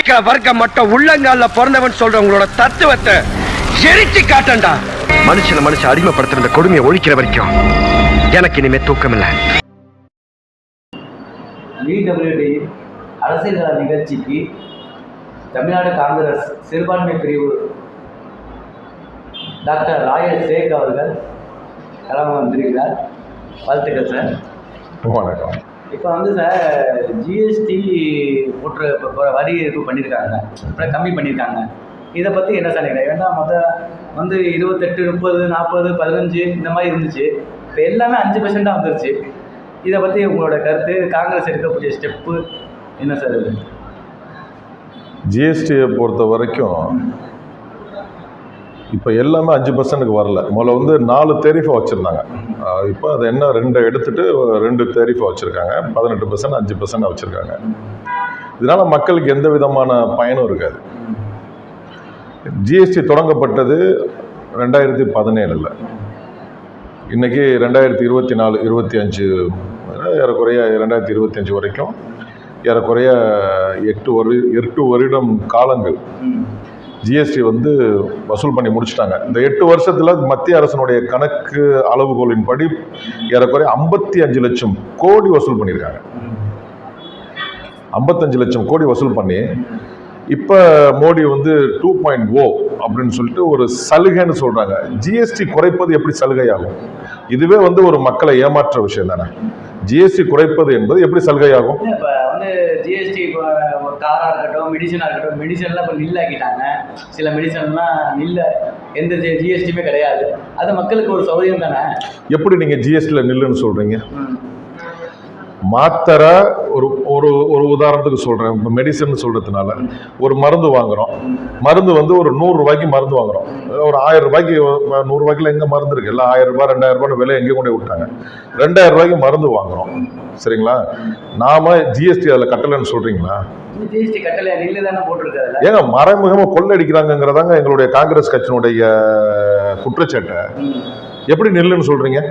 உழைக்கிற வர்க்கம் மட்டும் உள்ளங்கால பிறந்தவன் சொல்றவங்களோட தத்துவத்தை எரிச்சு காட்டண்டா. மனுஷன் அடிமைப்படுத்துற கொடுமையை ஒழிக்கிற வரைக்கும் எனக்கு இனிமே தூக்கம் இல்லை. VWD அரசியல் நிகழ்ச்சிக்கு தமிழ்நாடு காங்கிரஸ் சிறுபான்மை பிரிவு டாக்டர் ராயல் ஷேக் அவர்கள் கலந்து வந்திருக்கிறார். வாழ்த்துக்கள் சார். வணக்கம். இப்போ சார் ஜிஎஸ்டி போட்டு இப்போ வரி இது பண்ணியிருக்காங்க, அப்புறம் கம்மி பண்ணியிருக்காங்க. இதை பற்றி என்ன சார் நினைக்கிறேன்? ஏன்னா மொதல் 28, 30, 40, 15 இந்த மாதிரி இருந்துச்சு. இப்போ எல்லாமே 5% வந்துருச்சு. இதை பற்றி உங்களோட கருத்து, காங்கிரஸ் எடுக்கக்கூடிய ஸ்டெப்பு என்ன சார்? இது ஜிஎஸ்டியை பொறுத்த வரைக்கும் இப்போ எல்லாமே 5%க்கு வரல. முதல்ல 4 தேரிஃபாக வச்சுருந்தாங்க. இப்போ அதை என்ன 2 எடுத்துட்டு 2 தேரிஃபாக வச்சுருக்காங்க. 18%, 5% வச்சுருக்காங்க. இதனால் மக்களுக்கு எந்த விதமான பயனும் இருக்காது. ஜிஎஸ்டி தொடங்கப்பட்டது 2017. இன்றைக்கி 2024, 25 ஏறக்குறைய 2025 வரைக்கும் ஏறக்குறைய 8 வருடம் காலங்கள் ஜிஎஸ்டி வசூல் பண்ணி முடிச்சிட்டாங்க. இந்த 8 வருஷத்தில் மத்திய அரசினுடைய கணக்கு அளவுகோலின்படி ஏறக்குறைய 55 லட்சம் கோடி வசூல் பண்ணியிருக்காங்க. 55 லட்சம் கோடி வசூல் பண்ணி இப்போ மோடி 2.0 அப்படின்னு சொல்லிட்டு ஒரு சலுகைன்னு சொல்கிறாங்க. ஜிஎஸ்டி குறைப்பது எப்படி சலுகையாகும்? இதுவே ஒரு மக்களை ஏமாற்ற விஷயம் தானே. ஜிஎஸ்டி குறைப்பது என்பது எப்படி சலுகையாகும்? இப்போ ஜிஎஸ்டி காராக இருக்கட்டும், மெடிசனாக இருக்கட்டும், மெடிசன்லாம் இப்போ நில்லாக்கிட்டாங்க. சில மெடிசன்லாம் எந்த ஜிஎஸ்டியுமே கிடையாது. அது மக்களுக்கு ஒரு சௌகரியம் தானே. எப்படி நீங்கள் ஜிஎஸ்டியில் நில்லுன்னு சொல்கிறீங்க? மாத்திரை ஒரு உதாரணத்துக்கு சொல்கிறேன். இப்போ மெடிசன் சொல்கிறதுனால ஒரு மருந்து வாங்குகிறோம். மருந்து ஒரு 100 ரூபாய்க்கு மருந்து வாங்குகிறோம். ஒரு 1000 ரூபாய்க்கு 100 ரூபாய்க்குல எங்கே மருந்து இருக்குது? எல்லாம் 1000 ரூபாய் 2000 ரூபாய் விலை எங்கே கொண்டு விட்டாங்க. 2000 ரூபாய்க்கு மருந்து வாங்குகிறோம். சரிங்களா? நாம ஜிஎஸ்டி அதில் கட்டலைன்னு சொல்கிறீங்களா? ஜிஎஸ்டி கட்டலை நில்லு தானே போட்டிருக்காரு. ஏங்க மறைமுகமாக கொள்ளடிக்கிறாங்கிறதாங்க எங்களுடைய காங்கிரஸ் கட்சியினுடைய குற்றச்சாட்டை. எப்படி நில்லுன்னு சொல்கிறீங்க?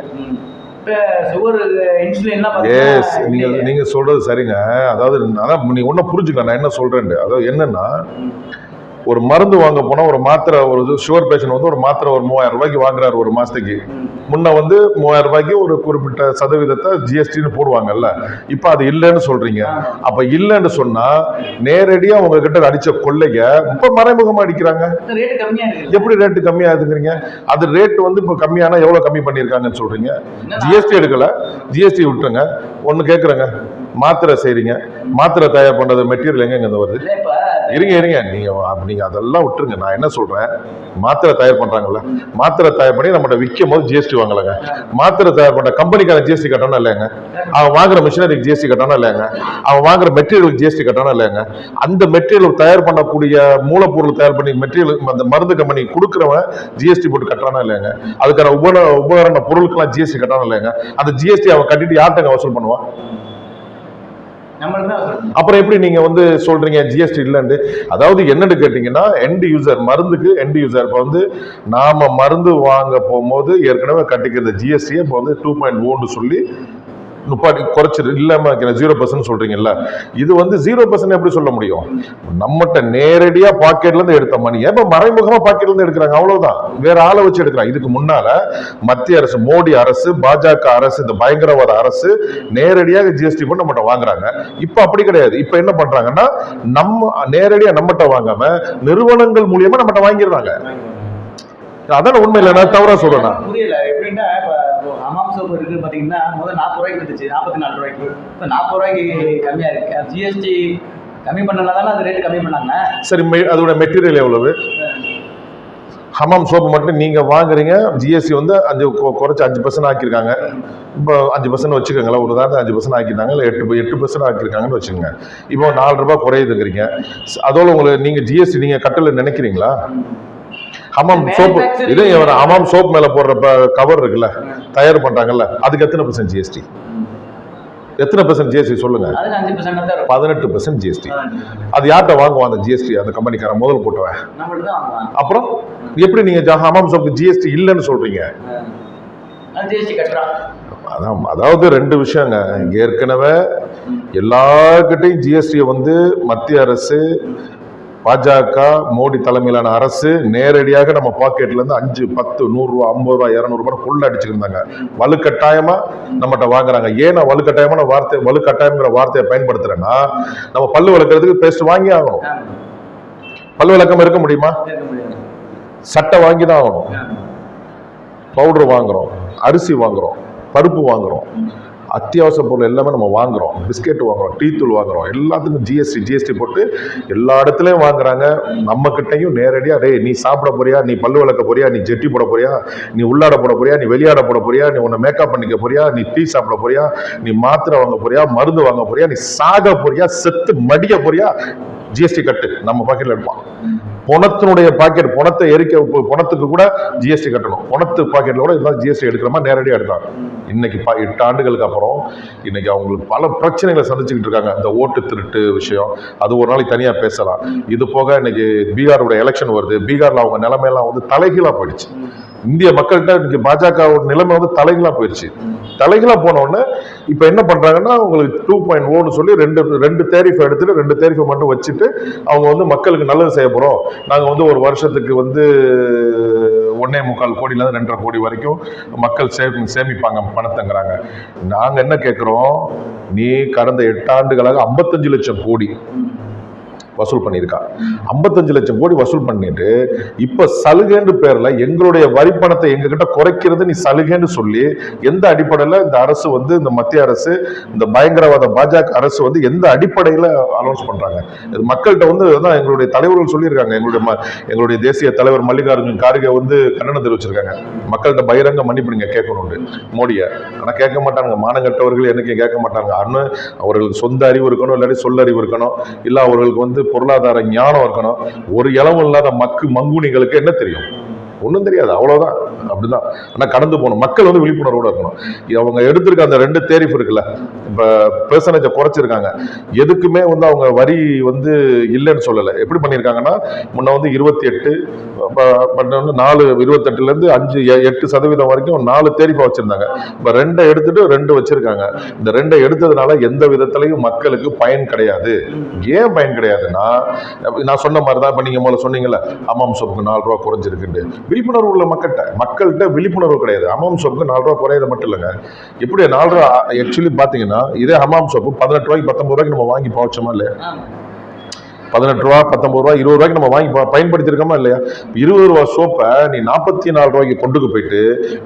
நீங்க சொல்றது சரிங்க. அதாவது நீங்க ஒன்னும் புரிஞ்சுக்கலாம் நான் என்ன சொல்றேன். அதாவது என்னன்னா, ஒரு மருந்து வாங்க போனா ஒரு மாத்திரை, ஒரு சுகர் பேஷண்ட் ஒரு மாத்திரை ஒரு 3000 ரூபாய்க்கு வாங்குறாரு ஒரு மாசத்துக்கு. முன்ன 3000 ரூபாய்க்கு ஒரு குறிப்பிட்ட சதவீதத்தை ஜிஎஸ்டின்னு போடுவாங்கல்ல. இப்ப அது இல்லைன்னு சொல்றீங்க. அப்ப இல்லைன்னு சொன்னா நேரடியா உங்ககிட்ட அடிச்ச கொள்ளைங்க இப்ப மறைமுகமா அடிக்கிறாங்க. எப்படி ரேட்டு கம்மியாகுதுங்கிறீங்க? அது ரேட் இப்ப கம்மியானா எவ்வளவு கம்மி பண்ணிருக்காங்கன்னு சொல்றீங்க? ஜிஎஸ்டி எடுக்கல, ஜிஎஸ்டி விட்டுருங்க. ஒண்ணு கேக்குறேங்க, மாத்திரை செய்றீங்க, மாத்திரை தயார் பண்றது மெட்டீரியல் எங்க வருது? இருங்க நீங்க அதெல்லாம் விட்டுருங்க. நான் என்ன சொல்றேன், மாத்திரை தயார் பண்றாங்கல்ல, மாத்திரை தயார் பண்ணி நம்ம விற்கும் போது ஜிஎஸ்டி வாங்கலங்க. மாத்திரை தயார் பண்ற கம்பெனிக்கான ஜிஎஸ்டி கட்டணும் இல்லைங்க. அவன் வாங்குற மிஷினரிக்கு ஜிஎஸ்டி கட்டணும் இல்லைங்க. அவன் வாங்குற மெட்டீரியலுக்கு ஜிஎஸ்டி கட்டணும் இல்லைங்க. அந்த மெட்டீரியல் தயார் பண்ணக்கூடிய மூலப்பொருள் தயார் பண்ணி மெட்டீரியல் அந்த மருந்து கம்பெனி கொடுக்குறவன் ஜிஎஸ்டி போட்டு கட்டணும் இல்லைங்க. அதுக்கான உபகரண பொருளுக்கெல்லாம் ஜிஎஸ்டி கட்டணும் இல்லைங்க. அந்த ஜிஎஸ்டி அவன் கட்டிட்டு யார்கிட்ட வசூல் பண்ணுவான்? அப்புறம் எப்படி நீங்க சொல்றீங்க ஜிஎஸ்டி இல்லன்னு? அதாவது என்னன்னு கேட்டீங்கன்னா, எண்ட் யூசர் மருந்துக்கு எண்ட் யூசர் இப்ப நாம மருந்து வாங்க போகும்போது ஏற்கனவே கட்டிக்கிற ஜிஎஸ்டியை இப்போ 2.0 சொல்லி குறைச்சிரு இல்லாம 0% சொல்றீங்கல்ல. இது 0% எப்படி சொல்ல முடியும்? நம்மகிட்ட நேரடியா பாக்கெட்ல இருந்து எடுத்த மணியை இப்ப மறைமுகமா பாக்கெட்ல இருந்து எடுக்கிறாங்க. அவ்வளவுதான், வேற ஆளை வச்சு எடுக்கிறாங்க. இதுக்கு முன்னால மத்திய அரசு, மோடி அரசு, பாஜக அரசு, இந்த பயங்கரவாத அரசு நேரடியாக ஜிஎஸ்டி போட்டு நம்மகிட்ட வாங்குறாங்க. இப்ப அப்படி கிடையாது. இப்ப என்ன பண்றாங்கன்னா, நம்ம நேரடியா நம்மகிட்ட வாங்காம நிறுவனங்கள் மூலியமா நம்மகிட்ட வாங்கிடுறாங்க. அதான் உண்மை இல்லை, நான் தவறா சொல்றேன். புரியல எப்படின்னா, ஹமாம் சோப் இருக்கு பாத்தீங்கன்னா, முதல்ல 40 ரூபாய்க்கு இருந்துச்சு, 44 ரூபாய்க்கு. இப்போ 40 ரூபாய்க்கு கம்மியா இருக்கு. ஜிஎஸ்டி கம்மி பண்ணனால அது ரேட் கம்மி பண்ணாங்க. சரி, அதோட மெட்டீரியல் எவ்வளவு? ஹமாம் சோப்பு மட்டும் நீங்க வாங்குறீங்க, ஜிஎஸ்டி 5% 5% ஆக்கியிருக்காங்க. இப்போ 5% வச்சுக்கோங்களேன். ஒரு உதாரணம் 5% ஆக்கிட்டாங்க, இல்லை 8% ஆக்கியிருக்காங்கன்னு வச்சுக்கோங்க. இப்போ 4 ரூபாய் குறையுதுங்கிறீங்க. அதோட உங்களுக்கு நீங்க ஜிஎஸ்டி நீங்க கட்டல நினைக்கிறீங்களா? ஹமாம் சோப்பு இதே ஹமாம் சோப் மேல போடுற கவர் இருக்குல்ல, தயார் பண்றாங்கல்ல, அதுக்கு எத்தனை % ஜிஎஸ்டி? எத்தனை % ஜிஎஸ்டி சொல்லுங்க? 18% ஜிஎஸ்டி. அது யார்கிட்ட வாங்குவான் அந்த ஜிஎஸ்டி? அந்த கம்பெனிக்காரன் முதல் போட்டுவேன். அப்புறம் எப்படி நீங்க ஹமாம் சோப்புக்கு ஜிஎஸ்டி இல்லைன்னு சொல்றீங்க? அதாவது 2 விஷயங்க. ஏற்கனவே எல்லார்கிட்டையும் ஜிஎஸ்டியை மத்திய அரசு பாஜக மோடி தலைமையிலான அரசு நேரடியாக நம்ம பாக்கெட்ல இருந்து 5, 10, 100 ரூபா, 50 ரூபா, 200 ரூபாய் கொள்ள அடிச்சிருந்தாங்க. வலுக்கட்டாயமா நம்மகிட்ட வாங்குறாங்க. ஏன் நான் வலுக்கட்டாயமான வார்த்தை, வலுக்கட்டாயம்ங்கிற வார்த்தையை பயன்படுத்துறேன்னா, நம்ம பல்லு விளக்குறதுக்கு பேஸ்ட் வாங்கி ஆகணும். பல்லு விளக்கம் இருக்க முடியுமா? சட்டை வாங்கி தான் ஆகணும். பவுடர் வாங்குறோம், அரிசி வாங்குறோம், பருப்பு வாங்குறோம், அத்தியாவசிய பொருள் எல்லாமே நம்ம வாங்குறோம். பிஸ்கெட் வாங்குறோம், டீ தூள் வாங்குறோம். எல்லாத்துக்கும் ஜிஎஸ்டி போட்டு எல்லா இடத்துலயும் வாங்குறாங்க. நம்ம கிட்டையும் நேரடியா, டேய் நீ சாப்பிட போறியா, நீ பல்லு விளக்க போறியா, நீ ஜெட்டி போட போறியா, நீ உள்ளாட போட போறியா, நீ வெளியாட போட போறியா, நீ உன்னை மேக்கப் பண்ணிக்க போறியா, நீ டீ சாப்பிட போறியா, நீ மாத்திரை வாங்க போறியா, மருந்து வாங்க போறியா, நீ சாக போறியா, செத்து மடிய போறியா, ஜிஎஸ்டி கட்டு. நம்ம பாக்கெட்ல எடுப்பான். பணத்தினுடைய பாக்கெட், பணத்தை எரிக்க, பணத்துக்கு கூட ஜிஎஸ்டி கட்டணும். பணத்து பாக்கெட்ல கூட இதெல்லாம் ஜிஎஸ்டி எடுக்கிற மாதிரி நேரடியாக எடுத்தாங்க. இன்னைக்கு 8 ஆண்டுகளுக்கு அப்புறம் இன்னைக்கு அவங்களுக்கு பல பிரச்சனைகளை சந்திச்சுக்கிட்டு இருக்காங்க. இந்த ஓட்டு திருட்டு விஷயம், அது ஒரு நாளைக்கு தனியா பேசலாம். இது போக இன்னைக்கு பீகாரோட எலெக்ஷன் வருது. பீகார்ல அவங்க நிலைமையெல்லாம் வந்து தலைகீழா போயிடுச்சு. இந்திய மக்கள்கிட்ட இன்னைக்கு பாஜக நிலைமை வந்து தலைகீழா போயிடுச்சு. தலைகீழா போன உடனே இப்ப என்ன பண்றாங்கன்னா, உங்களுக்கு 2.0 சொல்லி ரெண்டு தேரிஃப் எடுத்துட்டு 2 தேரிஃப் மட்டும் வச்சுட்டு அவங்க வந்து மக்களுக்கு நல்லது செய்ய போறோம். நாங்க வந்து ஒரு வருஷத்துக்கு வந்து 1.25 கோடியில இருந்து 2.5 கோடி வரைக்கும் மக்கள் சேமிப்பாங்க பணத்தைங்கிறாங்க. நாங்க என்ன கேட்கிறோம், நீ கடந்த 8 ஆண்டுகளாக 55 லட்சம் கோடி வசூல் பண்ணியிருக்கா. 55 லட்சம் கோடி வசூல் பண்ணிட்டு இப்ப சலுகைன்னு பேர்ல எங்களுடைய வரி பணத்தை எங்க கிட்ட குறைக்கிறது நீ சலுகைன்னு சொல்லி, எந்த அடிப்படையில இந்த அரசு வந்து, இந்த மத்திய அரசு, இந்த பயங்கரவாத பாஜக அரசு வந்து எந்த அடிப்படையில அனௌன்ஸ் பண்றாங்க? மக்கள்கிட்ட வந்து எங்களுடைய தலைவர்கள் சொல்லியிருக்காங்க. எங்களுடைய தேசிய தலைவர் மல்லிகார்ஜுன் கார்கே வந்து கண்டனம் தெரிவிச்சிருக்காங்க. மக்கள்கிட்ட பகிரங்க மன்னிப்பு நீங்க கேட்கணும்னு மோடிய. ஆனா கேட்க மாட்டாங்க. மானங்கட்டவர்கள் என்னைக்கும் கேட்க மாட்டாங்க. அண்ணன் அவர்களுக்கு சொந்த அறிவு இருக்கணும், இல்லாட்டி சொல்லறிவு இருக்கணும், இல்ல அவர்களுக்கு வந்து பொருளாதார ஞானம் இருக்கணும். ஒரு இளவும் இல்லாத மங்குனிகளுக்கு என்ன தெரியும்? ஒன்றும் தெரியாது, அவ்வளவுதான். அப்படிதான். ஆனா கடந்து போகணும். மக்கள் வந்து விழிப்புணர்வோட இருக்கணும். அவங்க எடுத்திருக்க அந்த 2 தேரிஃப் இருக்குல்ல, இப்ப பெர்சன்டேஜை குறைச்சிருக்காங்க. எதுக்குமே வந்து அவங்க வரி வந்து இல்லைன்னு சொல்லலை. எப்படி பண்ணியிருக்காங்கன்னா, முன்ன வந்து 28, 28ல இருந்து 5-8% வரைக்கும் 4 தேரிஃபா வச்சிருந்தாங்க. இப்ப 2 எடுத்துட்டு 2 வச்சிருக்காங்க. இந்த 2 எடுத்ததுனால எந்த விதத்திலையும் மக்களுக்கு பயன் கிடையாது. ஏன் பயன் கிடையாதுன்னா, நான் சொன்ன மாதிரிதான். இப்ப நீங்க முதல்ல சொன்னீங்கல்ல, ஹமாம் சோப்புக்கு 4 ரூபா குறைஞ்சிருக்கு. விழிப்புணர்வு உள்ள மக்கள்கிட்ட விழிப்புணர்வு கிடையாது. ஹமாம் சோப்புக்கு 4 ரூபா குறையது மட்டும் இல்லைங்க. எப்படி 4 ரூபா ஆக்சுவலி பாத்தீங்கன்னா, இதே ஹமாம் சோப்பு 18 ரூபாய்க்கு 19 ரூபாய்க்கு நம்ம வாங்கி போச்சோமா இல்லையா? 18 ரூபா, 19 ரூபா, 20 ரூபாய்க்கு நம்ம வாங்கி பயன்படுத்திருக்கோமா இல்லையா? 20 ரூபா சோப்பை நீ 44 ரூபாய்க்கு கொண்டு போயிட்டு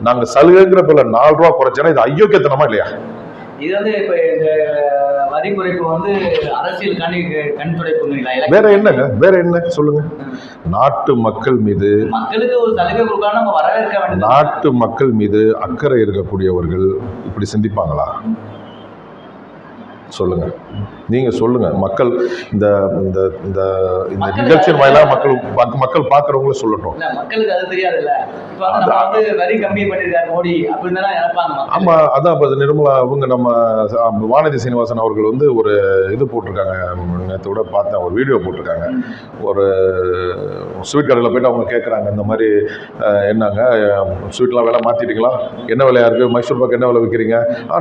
நாங்க சலுகைங்கிற பேர்ல 4 ரூபா குறைச்சேன்னா இது ஐயோக்கியத்தனமா இல்லையா? இது வந்து இப்ப இந்த வரி குறைப்பு வந்து அரசியல் கண் துடைப்புங்களா? வேற என்னங்க? வேற என்ன சொல்லுங்க? நாட்டு மக்கள் மீது, மக்களுக்கு ஒரு சலுகை கொடுக்க நம்ம வரவேற்க வேண்டும். நாட்டு மக்கள் மீது அக்கறை இருக்கக்கூடியவர்கள் இப்படி சிந்திப்பாங்களா? சொல்லுங்க, நீங்க சொல்லுங்க. மக்கள் இந்த இந்த இந்த நிகழ்ச்சியின் வாயிலாக மக்கள் பாக்குறவங்கள சொல்லட்டும். மக்களுக்கு அது தெரியாதுல்ல. இப்ப நம்ம வந்து வரி கம்மி பண்ணிருக்காரு மோடி அப்படின்னு நினைப்பாங்க. ஆமா, அதான் இப்ப நிர்மலா அவங்க நம்ம வானதி சீனிவாசன் அவர்கள் வந்து ஒரு இது போட்டிருக்காங்க. நேற்று கூட பார்த்தேன், ஒரு வீடியோ போட்டிருக்காங்க. ஒரு ஸ்வீட் கடையில் போயிட்டு அவங்க கேட்குறாங்க, இந்த மாதிரி என்னங்க ஸ்வீட்லாம் விலை மாத்திட்டீங்களா? என்ன விலையா இருக்கு? மைசூர் பாக்கு என்ன விலை விற்கிறீங்க?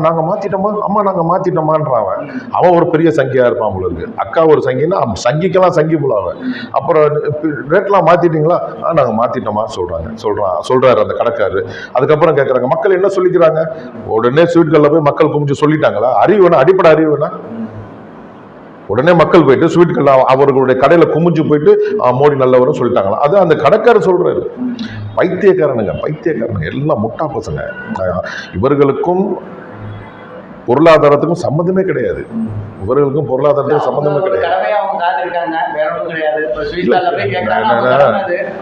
நாங்கள் மாத்திட்டோமா? அம்மா நாங்கள் மாத்திட்டோமான்றான். அவன் ஒரு பெரிய சங்கியா இருப்பான் போல இருக்கு. அக்கா ஒரு சங்கின்னா சங்கிக்கெல்லாம் சங்கி போலாவ. அப்புறம் ரேட்லாம் மாத்திட்டீங்களா? நாங்க மாத்திட்டோமா சொல்றாரு அந்த கடைக்காரரு. அதுக்கப்புறம் கேட்கறாங்க, மக்கள் என்ன சொல்லிக்கிறாங்க? உடனே ஸ்வீட் கடையில் போய் மக்கள் குமிச்சு சொல்லிட்டாங்களா? அறிவுனா, அடிப்படை அறிவுனா உடனே மக்கள் போயிட்டு ஸ்வீட் கடையில் அவர்களுடைய கடையில குமிஞ்சு போயிட்டு மோடி நல்லவரும் சொல்லிட்டாங்களா? அது அந்த கடைக்காரர் சொல்றாரு. பைத்தியக்காரனுங்க எல்லாம் முட்டா பசங்க. இவர்களுக்கும் பொருளாதாரத்துக்கும் சம்பந்தமே கிடையாது. இவர்களுக்கும் பொருளாதாரத்துக்கும் சம்பந்தமே கிடையாது.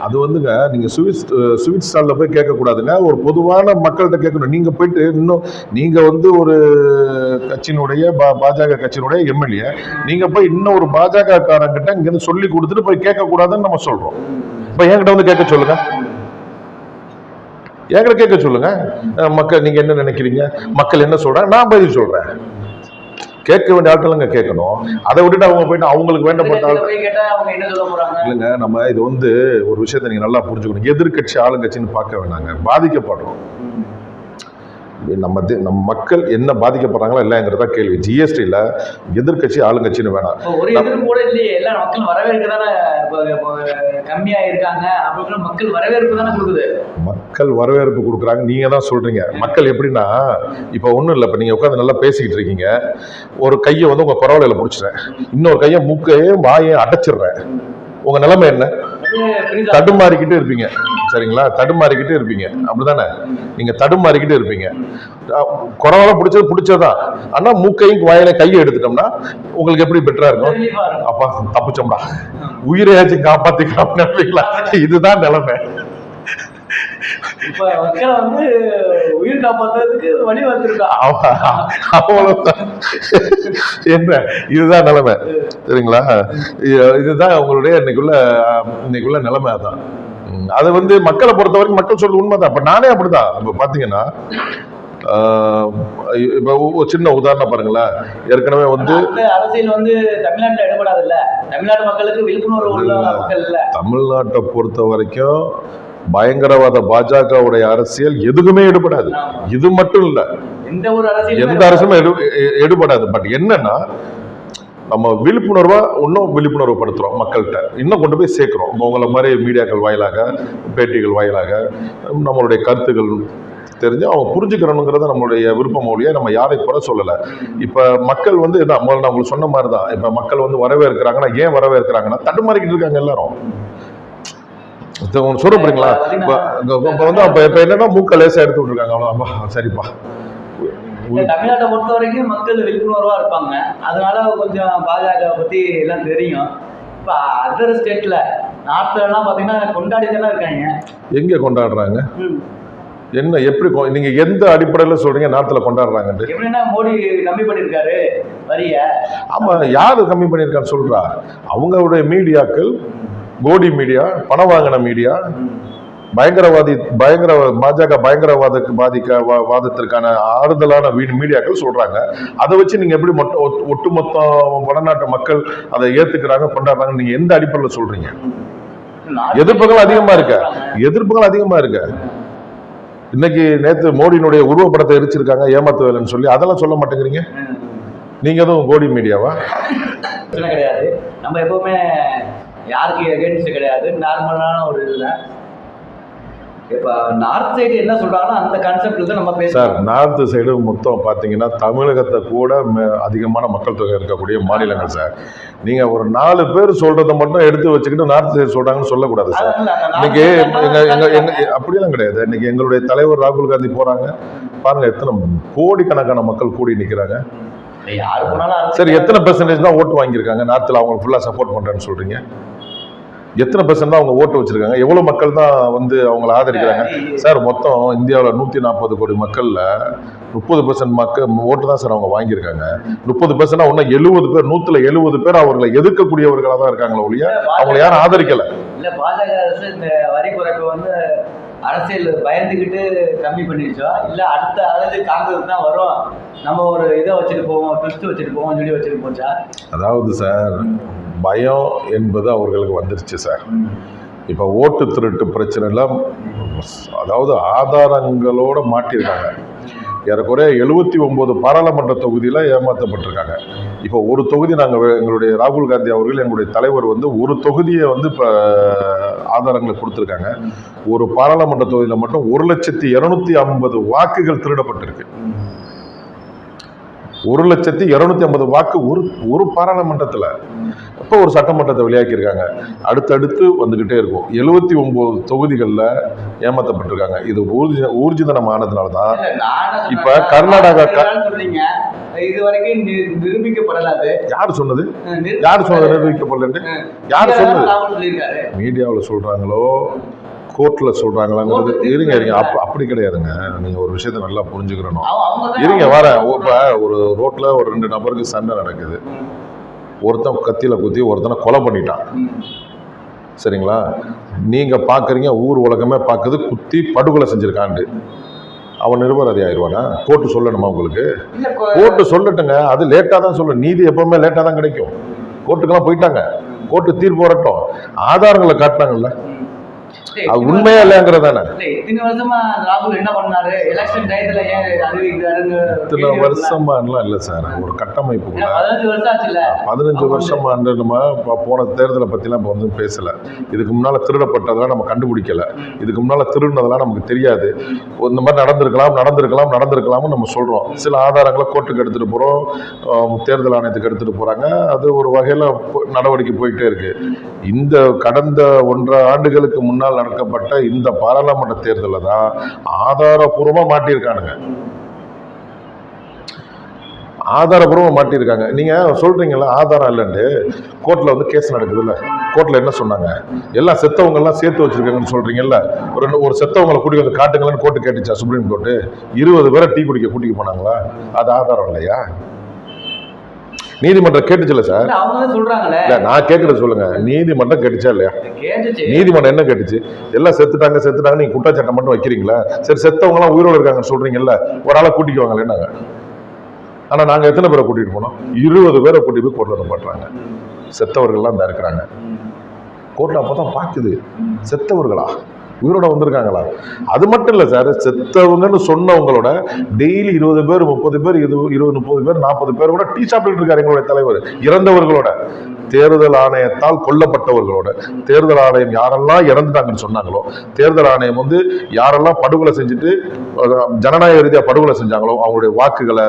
அது வந்துங்க, நீங்க ஸ்வீட் ஸ்டால்ல போய் கேட்க கூடாதுங்க. ஒரு பொதுவான மக்கள்கிட்ட கேட்கணும். நீங்க போயிட்டு இன்னும் நீங்க வந்து ஒரு கட்சியினுடைய பாஜக கட்சியினுடைய எம்எல்ஏ, நீங்க போய் இன்னும் ஒரு பாஜக காரங்கிட்ட இங்க இருந்து சொல்லி கொடுத்துட்டு போய் கேட்க கூடாதுன்னு நம்ம சொல்றோம். இப்ப என்கிட்ட வந்து கேட்க சொல்லுங்க, எங்களை கேட்க சொல்லுங்க. மக்கள் நீங்க என்ன நினைக்கிறீங்க, மக்கள் என்ன சொல்றாங்க, நான் பதில் சொல்றேன். கேட்க வேண்டிய ஆட்கள் கேட்கணும். அதை விட்டுட்டு அவங்க போயிட்டு அவங்களுக்கு வேண்டப்பட்ட இல்லைங்க. நம்ம இது வந்து ஒரு விஷயத்தை நீங்க நல்லா புரிஞ்சுக்கணும். எதிர்கட்சி ஆளுங்கட்சின்னு பார்க்க வேணாங்க. பாதிக்கப்படுறோம். நம்ம மக்கள் என்ன பாதிக்கப்படுறாங்களா இல்லைங்கிறதா கேள்வி. ஜிஎஸ்டியில் எதிர்கட்சி ஆளுங்கட்சின்னு வேணாம். ஒரு எதிர்ப்பு கூட இல்லையே, எல்லா மக்கள் வரவேற்க தானே கம்மியா இருக்காங்க. அப்படின்னு மக்கள் வரவேற்பு தானே கொடுக்குது. மக்கள் வரவேற்பு கொடுக்குறாங்க, நீங்க தான் சொல்றீங்க. மக்கள் எப்படின்னா, இப்போ ஒன்றும் இல்லை, இப்போ நீங்க உட்காந்து நல்லா பேசிக்கிட்டு இருக்கீங்க, ஒரு கையை வந்து உங்க பரவாயில்ல பிடிச்சிட்டேன், இன்னொரு கையை மூக்கையும் வாயையும் அடைச்சிடுறேன், உங்க நிலைமை என்ன? தடுமாறிக்கிட்டே இருப்பீங்க. சரிங்களா? தடுமாறிக்கிட்டே இருப்பீங்க, அப்படிதானே? நீங்க தடுமாறிக்கிட்டே இருப்பீங்க. குறவால பிடிச்சதுதான். ஆனா மூக்கையும் வாயில கையை எடுத்துட்டோம்னா உங்களுக்கு எப்படி பெட்டரா இருக்கும்? அப்பா தப்பிச்சோம்டா, உயிரையாச்சும் காப்பாத்திக்கலாம் நினைப்பீங்களா? இதுதான் நிலைமை. இப்ப மக்களை வந்து உயிர் காப்பாத்துறதுக்கு வழி வந்திருக்கா. அவ்வளவுதான். என்ன, இதுதான் நிலைமை. சரிங்களா? இதுதான் உங்களுடைய இன்னைக்குள்ள நிலைமை. அதான் அது வந்து மக்களை பொறுத்த வரைக்கும் மக்கள் சொல்றது உண்மைதான். இப்ப நானே அப்படிதான். இப்ப பாத்தீங்கன்னா, இப்ப ஒரு சின்ன உதாரணம் பாருங்களேன். ஏற்கனவே வந்து அரசியல் வந்து தமிழ்நாட்டுல எடுபடாது இல்ல, தமிழ்நாட்டு மக்களுக்கு விழிப்புணர்வு உள்ள மக்கள் இல்ல. தமிழ்நாட்டை பொறுத்த வரைக்கும் பயங்கரவாத பாஜகவுடைய அரசியல் எதுக்குமே எடுபடாது. இது மட்டும் இல்ல, எந்த அரசுமே எடுபடாது. பட் என்னன்னா, நம்ம விழிப்புணர்வா இன்னும் விழிப்புணர்வு படுத்துறோம் மக்கள்கிட்ட, இன்னும் கொண்டு போய் சேர்க்கிறோம். உங்களை மாதிரி மீடியாக்கள் வாயிலாக, பேட்டிகள் வாயிலாக நம்மளுடைய கருத்துக்கள் தெரிஞ்சு அவங்க புரிஞ்சுக்கிறணுங்கிறத நம்மளுடைய விருப்பம் ஒழிய நம்ம யாரை குறை சொல்லலை. இப்போ மக்கள் வந்து இதான் முதல்ல நான் உங்களுக்கு சொன்ன மாதிரி தான். இப்போ மக்கள் வந்து வரவேற்கிறாங்கன்னா, ஏன் வரவேற்கிறாங்கன்னா, தடுமாறிக்கிட்டு இருக்காங்க எல்லாரும். சொல்ல போறீங்களா? இப்ப வந்து இப்ப என்னன்னா, மூக்க லேசா எடுத்து விட்டுருக்காங்க, அவ்வளவுதான். சரிப்பா. தமிழ்நாட்டை பொறுத்த வரைக்கும் மக்கள் விழிப்புணர்வா இருப்பாங்க, அதனால கொஞ்சம் பாஜக பத்தி எல்லாம் தெரியும். இப்ப அதர் ஸ்டேட்ல, நார்த்ல எல்லாம் பாத்தீங்கன்னா கொண்டாடி தானே இருக்காங்க. எங்க கொண்டாடுறாங்க? என்ன, எப்படி, நீங்க எந்த அடிப்படையில சொல்றீங்க நார்த்ல கொண்டாடுறாங்க? எப்படின்னா மோடி கம்மி பண்ணிருக்காரு வரிய. ஆமா, யாரு கம்மி பண்ணிருக்கான்னு சொல்றா? அவங்களுடைய மீடியாக்கள், கோடி மீடியா, பணம் வாங்கின மீடியா, பாஜக வாதத்திற்கான ஆறுதலான மீடியாக்கள் சொல்றாங்க. அதை வச்சு நீங்க எப்படி ஒட்டுமொத்த வடநாட்டு மக்கள் அதை ஏத்துக்கிறாங்க, கொண்டாடுறாங்க? நீங்க எந்த அடிப்படையில் சொல்றீங்க? எதிர்ப்புகள் அதிகமா இருக்க. இன்னைக்கு நேத்து மோடியினுடைய உருவப்படத்தை எரிச்சிருக்காங்க, ஏமாத்து வேலைன்னு சொல்லி. அதெல்லாம் சொல்ல மாட்டேங்கிறீங்க. நீங்க எதுவும் கோடி மீடியாவா? கிடையாது. நம்ம எப்பவுமே யாருக்கு எகென்ஸ்ட் கிடையாது, நார்மலான ஒரு இதுதான். இப்போ நார்த் சைடு என்ன சொல்றாங்கன்னா அந்த கான்செப்ட்ல தான் நம்ம பேசுறோம். சார், நார்த் சைடு மொத்தம் பார்த்தீங்கன்னா தமிழகத்தை கூட அதிகமான மக்கள் தொகை இருக்கக்கூடிய மாநிலங்கள் சார். நீங்க ஒரு 4 பேர் சொல்றதை மட்டும் எடுத்து வச்சுக்கிட்டு நார்த் சைடு சொல்றாங்கன்னு சொல்லக்கூடாது சார். இன்னைக்கு அப்படியெல்லாம் கிடையாது. இன்னைக்கு எங்களுடைய தலைவர் ராகுல் காந்தி போறாங்க பாருங்க, எத்தனை கோடிக்கணக்கான மக்கள் கூடி நிற்கிறாங்க. சரி, எத்தனை பெர்சன்டேஜ் தான் ஓட்டு வாங்கியிருக்காங்க நார்த்தில்? அவங்க ஃபுல்லா சப்போர்ட் பண்றேன்னு சொல்றீங்க. எத்தனை பெர்சன்ட் தான் அவங்க ஓட்டு வச்சிருக்காங்க? எவ்வளவு மக்கள் தான் வந்து அவங்களை ஆதரிக்கிறாங்க? சார், மொத்தம் இந்தியாவில் 140 கோடி மக்கள்ல 30% மக்கள் ஓட்டு தான் சார் அவங்க வாங்கியிருக்காங்க. 30% ஒன்னும் 70 பேர், 170 பேர் அவர்களை எதிர்க்கக்கூடியவர்களாக தான் இருக்காங்களே ஒழிய அவங்களை யாரும் ஆதரிக்கல. இல்ல, பாஜக அரசு இந்த வரி குறைப்பு வந்து அரசியல் பயந்துக்கிட்டு கம்மி பண்ணிடுச்சா, இல்ல அடுத்த அரசு காங்கிரஸ் தான் வரும், நம்ம ஒரு இதை வச்சுட்டு போவோம், ட்விஸ்ட் வச்சுட்டு போவோம், சொல்லி வச்சுட்டு போச்சா? அதாவது சார், பயம் என்பது அவர்களுக்கு வந்துருச்சு சார். இப்போ ஓட்டு திருட்டு பிரச்சனைலாம், அதாவது ஆதாரங்களோட மாட்டியிருக்காங்க. ஏறக்குறைய 79 பாராளுமன்ற தொகுதியில் ஏமாற்றப்பட்டிருக்காங்க. இப்போ ஒரு தொகுதி எங்களுடைய ராகுல் காந்தி அவர்கள், எங்களுடைய தலைவர் வந்து ஒரு தொகுதியை வந்து இப்போ ஆதாரங்களை கொடுத்துருக்காங்க. ஒரு பாராளுமன்ற தொகுதியில் மட்டும் 1,250,000 வாக்குகள் திருடப்பட்டிருக்கு. 1,250,000 வாக்கு ஒரு பாராளுமன்றத்தில். இப்போ ஒரு சட்டமன்றத்தை வெளியாக்கியிருக்காங்க. அடுத்தடுத்து வந்துகிட்டே இருக்கும். 79 தொகுதிகளில் ஏமாற்றப்பட்டிருக்காங்க. இது ஊர்ஜிதனம் ஆனதுனால தான் இப்ப கர்நாடகா இது வரைக்கும் நிரூபிக்கப்படலாது. யார் சொன்னது நிரூபிக்கப்படல? யார் சொன்னது? மீடியாவில் சொல்றாங்களோ கோர்ட்ல சொல்றாங்களாங்கிறது இருங்க. அப்படி கிடையாதுங்க. நீங்க ஒரு விஷயத்த நல்லா புரிஞ்சுக்கிறணும். இருங்க, வரேன். இப்ப ஒரு ரோட்ல ஒரு 2 நபருக்கு சண்டை நடக்குது. ஒருத்தன் கத்தியில குத்தி ஒருத்தனை கொலை பண்ணிட்டான். சரிங்களா? நீங்க பாக்குறீங்க, ஊர் உலகமே பாக்குது, குத்தி படுகொலை செஞ்சிருக்காண்டு. அவன் நிரபராதி ஆயிடுவானா? கோர்ட்டு சொல்லணுமா உங்களுக்கு? கோர்ட்டு சொல்லட்டுங்க. அது லேட்டா தான் சொல்லும். நீதி எப்பவுமே லேட்டா தான் கிடைக்கும். கோர்ட்டுக்கெல்லாம் போயிட்டாங்க. கோர்ட்டு தீர்ப்பு வரட்டும். ஆதாரங்களை காட்டினாங்கல்ல, அது உண்மையா இல்லைங்கிறதானே. இத்தனை வருஷமா ராகுல் என்ன பண்ணாரு, எலெக்ஷன் டயத்துல ஏன் அறிவிக்கிறாருன்னு இத்தனை வருஷமாலாம் இல்லை சார். ஒரு கட்டமைப்புக்குள்ள 15 வருஷம் ஆச்சுல்ல. 15 வருஷமா நம்ம போன தேர்தலை பத்திலாம் இப்போ வந்து பேசல. இதுக்கு முன்னால திருடப்பட்டதெல்லாம் நம்ம கண்டுபிடிக்கல. இதுக்கு முன்னால திருடினதெல்லாம் நமக்கு தெரியாது. இந்த மாதிரி நடந்திருக்கலாம்னு நம்ம சொல்றோம். சில ஆதாரங்களை கோர்ட்டுக்கு எடுத்துட்டு போறோம், தேர்தல் ஆணையத்துக்கு எடுத்துட்டு போறாங்க. அது ஒரு வகையில நடவடிக்கை போயிட்டே இருக்கு. இந்த கடந்த 1.5 ஆண்டுகளுக்கு முன்னால் நடக்கப்பட்ட இந்த பாராளுமன்ற தேர்தலில் தான் ஆதாரபூர்வமா மாட்டியிருக்கானுங்க. ஆதாரபூர்வமா மாட்டியிருக்காங்க. நீங்க சொல்றீங்கல்ல ஆதாரம் இல்லைன்னு, கோர்ட்ல வந்து கேஸ் நடக்குதுல்ல, கோர்ட்ல என்ன சொன்னாங்க, எல்லாம் செத்தவங்க எல்லாம் சேர்த்து வச்சிருக்காங்கன்னு சொல்றீங்கல்ல, ஒரு செத்தவங்களை கூட்டி வந்து காட்டுங்கன்னு கோர்ட்டு கேட்டுச்சா சுப்ரீம் கோர்ட்டு? 20 பேரை டீ குடிக்க கூட்டிட்டு போனாங்களா? அது ஆதாரம் இல்லையா? நீதிமன்றம் கேட்டுச்சுல சார்? இல்ல நான் கேட்கறது சொல்லுங்க, நீதிமன்றம் கேட்டுச்சா இல்லையா? நீதிமன்றம் என்ன கேட்டுச்சு? எல்லாம் செத்துட்டாங்க, நீங்க குற்றச்சாட்டம் மட்டும் வைக்கிறீங்களா? சரி, செத்தவங்க எல்லாம் உயிரோடு இருக்காங்கன்னு சொல்றீங்கல்ல, ஒரு ஆளை கூட்டிக்குவாங்களே நாங்க. ஆனா நாங்க எத்தனை பேரை கூட்டிட்டு போனோம்? 20 பேரை கூட்டிட்டு போய் கோர்ட்ல பண்றாங்க. செத்தவர்கள்லாம் தான் இருக்கிறாங்க. கோர்ட்ல அப்பதான் பாக்குது, செத்தவர்களா உயிரோட வந்திருக்காங்களா? அது மட்டும் இல்ல சார், செத்தவங்கன்னு சொன்னவங்களோட டெய்லி 20 பேர் 30 பேர் 20 30 பேர் 40 பேர் கூட டீ சாப்பிட்டு இருக்காரு எங்களுடைய தலைவர். இறந்தவர்களோட, தேர்தல் ஆணையத்தால் கொல்லப்பட்டவர்களோட, தேர்தல் ஆணையம் யாரெல்லாம் இறந்துட்டாங்கன்னு சொன்னாங்களோ, தேர்தல் ஆணையம் வந்து யாரெல்லாம் படுகொலை செஞ்சுட்டு ஜனநாயக ரீதியா படுகொலை செஞ்சாங்களோ அவங்களுடைய வாக்குகளை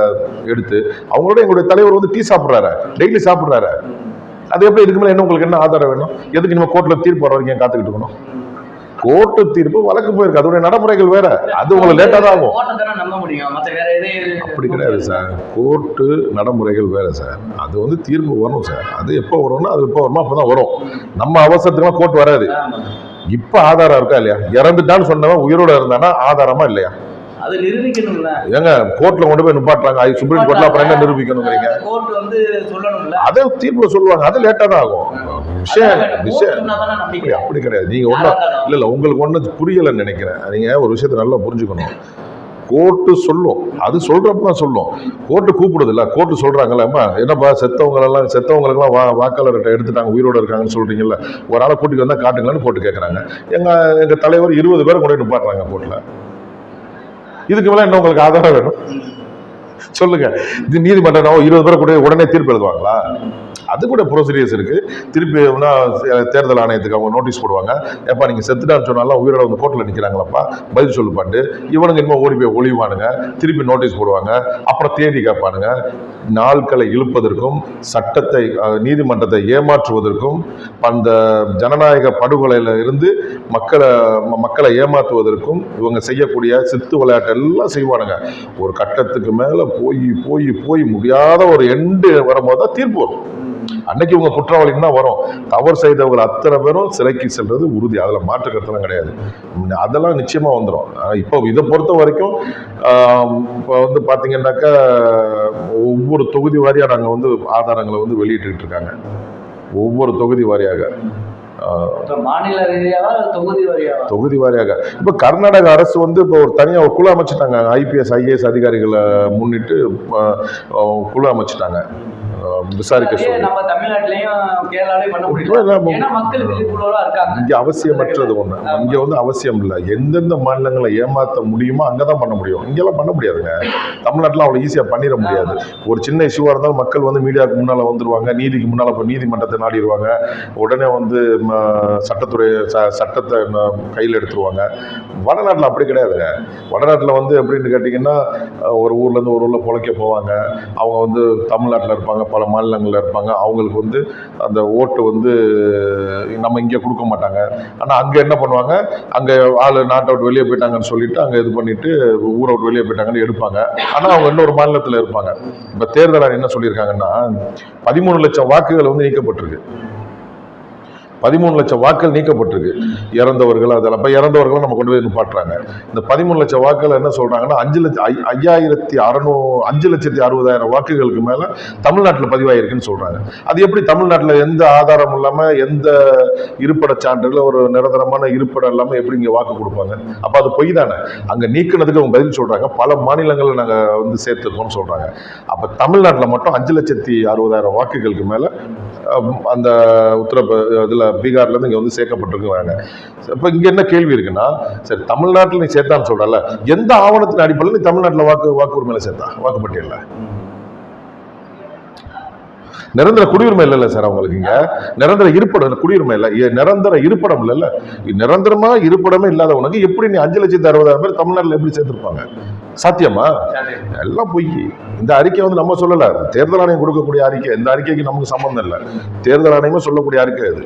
எடுத்து அவங்களோட எங்களுடைய தலைவர் வந்து டீ சாப்பிடுறாரு, டெய்லி சாப்பிடுறாரு. அது எப்படி? இதுக்கு மேல என்ன உங்களுக்கு என்ன ஆதாரம் வேணும்? எதுக்கு நம்ம கோர்ட்ல தீர்ப்பு வர வரைக்கும் காத்துக்கிட்டு இருக்கணும்? கோர்ட்டு தீர்ப்பு வழக்கு போயிருக்கு, அதோட நடைமுறைகள் வேற. அது உங்களுக்கு லேட்டா தான் ஆகும். அப்படி கிடையாது சார், கோர்ட்டு நடைமுறைகள் வேற சார். அது வந்து தீர்ப்பு வரும் சார். அது எப்போ வரும்னா அது எப்போ வருமோ அப்பதான் வரும். நம்ம அவசரத்துக்குலாம் கோர்ட் வராது. இப்ப ஆதாரம் இருக்கா இல்லையா? இறந்துட்டான்னு சொன்னவன் உயிரோட இருந்தானா ஆதாரமா இல்லையா? அது நிரூபிக்கணும்ல. ஏங்க கோர்ட்ல கொண்டு போய் நிப்பாட்டுறாங்க, சுப்ரீம் கோர்ட்ல அப்புறம் என்ன நிரூபிக்கணும்ங்கறீங்க? கோர்ட் வந்து சொல்லணும்ல. அதே தீர்ப்புல சொல்லுவாங்க, அது லேட்டா தான் ஆகும். விஷயம் அப்படி கிடையாது. நீங்க ஒன்றும் இல்ல, உங்களுக்கு ஒண்ணு புரியலன்னு நினைக்கிறேன். நீங்க ஒரு விஷயத்த நல்லா புரிஞ்சுக்கணும். கோர்ட்டு சொல்லும், அது சொல்றப்பதான் சொல்லும். கோர்ட்டு கூப்பிடுது இல்ல, கோர்ட்டு சொல்றாங்கல்ல, என்னப்பா செத்தவங்களுக்கெல்லாம் வாக்காளர்கிட்ட எடுத்துட்டாங்க, உயிரோட இருக்காங்கன்னு சொல்றீங்கல்ல, ஒரு ஆளை கூட்டிட்டு வந்தா காட்டுங்களான்னு கோர்ட்டு கேட்கறாங்க. எங்க தலைவர் 20 பேரை கொண்டு நிப்பாட்டுறாங்க கோர்ட்ல. இதுக்கு மேல என்ன உங்களுக்கு ஆதாரம் வேணும் சொல்லுங்க? இது நீதிமன்றம் 20 பேரை கூட உடனே தீர்ப்பு எழுதுவாங்களா? அது கூட ப்ரொசீஜர்ஸ் இருக்கு. திருப்பி தேர்தல் ஆணையத்துக்கு அவங்க நோட்டீஸ் போடுவாங்க. ஏப்பா நீங்க செத்துட்டான்னு சொன்னாலும் உயிரோட வந்து கோர்ட்ல நிக்கிறாங்களாப்பா, பதில் சொல்லுப்பாண்டு இவனுங்க இன்னும் ஓடி போய் ஒளிவானுங்க. திருப்பி நோட்டீஸ் போடுவாங்க, அப்புறம் தேதி கேட்பானுங்க. நாட்களை இழுப்பதற்கும், சட்டத்தை நீதிமன்றத்தை ஏமாற்றுவதற்கும், அந்த ஜனநாயக படுகொலையில இருந்து மக்களை ஏமாற்றுவதற்கும் இவங்க செய்யக்கூடிய சித்து விளையாட்டு எல்லாம் செய்வானுங்க. ஒரு கட்டத்துக்கு மேல போய் முடியாத ஒரு எண்டு வரும்போது தான் தீர்ப்பு வரும். அன்னைக்கு இவங்க குற்றவாளிகள் தான் வரும். தவறு செய்தவர்கள் அத்தனை பேரும் சிறைக்கு செல்றது உறுதி, அதுல மாற்று கருத்துலாம் கிடையாது. அதெல்லாம் நிச்சயமா வந்துடும். இப்போ இதை பொறுத்த வரைக்கும் இப்போ வந்து பாத்தீங்கன்னாக்கா ஒவ்வொரு தொகுதி வாரியா நாங்க வந்து ஆதாரங்களை வந்து வெளியிட்டு இருக்காங்க. ஒவ்வொரு தொகுதி வாரியாக, மாநில ரீதியாக, தொகுதி வாரியாக. இப்ப கர்நாடக அரசு வந்து இப்போ ஒரு தனியா ஒரு குழு அமைச்சிட்டாங்க. IPS IAS அதிகாரிகளை முன்னிட்டு குழு அமைச்சிட்டாங்க விசாரிக்க சொல்லி. நம்ம தமிழ்நாட்டிலையும் கேரளாலையும் பண்ண முடியும். ஏன்னா மக்கள் விழிப்புணர்வா இருக்காங்க. இங்க அவசியமற்றது ஒண்ணு. இங்க வந்து அவசியம் இல்லை. எந்தெந்த மாநிலங்களை ஏமாற்ற முடியுமோ அங்கதான் பண்ண முடியும். இங்கெல்லாம் பண்ண முடியாதுங்க. தமிழ்நாட்டில் அவ்வளவு ஈஸியா பண்ணிட முடியாது. ஒரு சின்ன இஷ்யூவா இருந்தாலும் மக்கள் வந்து மீடியாவுக்கு முன்னால வந்துருவாங்க, நீதிக்கு முன்னால போய் நீதிமன்றத்தை நாடிடுவாங்க. உடனே வந்து சட்டத்தை கையில் எடுத்துருவாங்க. வடநாட்டில் அப்படி கிடையாதுங்க. வடநாட்டில் வந்து எப்படின்னு கேட்டிங்கன்னா, ஒரு ஊர்ல இருந்து ஒரு ஊர்ல பொழைக்க போவாங்க. அவங்க வந்து தமிழ்நாட்டில் இருப்பாங்க, பல மாநிலங்களில் இருப்பாங்க. அவங்களுக்கு வந்து அந்த ஓட்டு வந்து நம்ம இங்கே கொடுக்க மாட்டாங்க. ஆனால் அங்கே என்ன பண்ணுவாங்க, அங்கே ஆள் நாட்டை விட்டு வெளியே போயிட்டாங்கன்னு சொல்லிட்டு அங்கே இது பண்ணிட்டு ஊரை விட்டு வெளியே போயிட்டாங்கன்னு எடுப்பாங்க. ஆனால் அவங்க இன்னொரு மாநிலத்தில் இருப்பாங்க. இப்போ தேர்தலாளர் என்ன சொல்லியிருக்காங்கன்னா, 13 லட்சம் வாக்குகள் வந்து நீக்கப்பட்டிருக்கு. 13 லட்சம் வாக்குகள் நீக்கப்பட்டிருக்கு. இறந்தவர்கள் அதெல்லாம் இப்போ இறந்தவர்கள் நம்ம கொண்டு போய் நிப்பாட்டுறாங்க. இந்த 13 லட்சம் வாக்குகள் என்ன சொல்றாங்கன்னா, 5,60,000 வாக்குகளுக்கு மேல தமிழ்நாட்டில் பதிவாயிருக்குன்னு சொல்றாங்க. அது எப்படி தமிழ்நாட்டில் எந்த ஆதாரம் இல்லாம, எந்த இருப்பிட சான்றுகள், ஒரு நிரந்தரமான இருப்பிடம் இல்லாம எப்படி இங்க வாக்கு கொடுப்பாங்க? அப்ப அது பொய் தானே. அங்க நீக்கினதுக்கு அவங்க பதில் சொல்றாங்க, பல மாநிலங்களில் நாங்க வந்து சேர்த்துருக்கோம்னு சொல்றாங்க. அப்ப தமிழ்நாட்டில் மட்டும் 5,60,000 வாக்குகளுக்கு மேல அந்த இதுல பீகார்ல இருந்து இங்க வந்து சேர்க்கப்பட்டிருக்காங்க. இப்ப இங்க என்ன கேள்வி இருக்குன்னா, சரி தமிழ்நாட்டில் நீ சேர்த்தான்னு சொல்றல, எந்த ஆவணத்தின் அடிப்படையில் நீ தமிழ்நாட்டில் வாக்கு உரிமையில சேர்த்தா, வாக்குப்பட்டியல்ல? நிரந்தர குடியுரிமை இல்ல சார் அவங்களுக்கு. இங்க நிரந்தர இருப்பிடம் குடியுரிமை இல்ல, நிரந்தர இருப்பிடம் இல்ல. நிரந்தரமா இருப்பிடமே இல்லாதவனுக்கு எப்படி நீ 5,60,000 பேர் தமிழ்நாட்டில் எப்படி சேர்த்திருப்பாங்க? சாத்தியமா? எல்லாம் பொய். இந்த அறிக்கை வந்து நம்ம சொல்லல, தேர்தல் ஆணையம் கொடுக்கக்கூடிய அறிக்கை. இந்த அறிக்கைக்கு நமக்கு சம்பந்தம் இல்லை, தேர்தல் ஆணையமே சொல்லக்கூடிய அறிக்கை அது.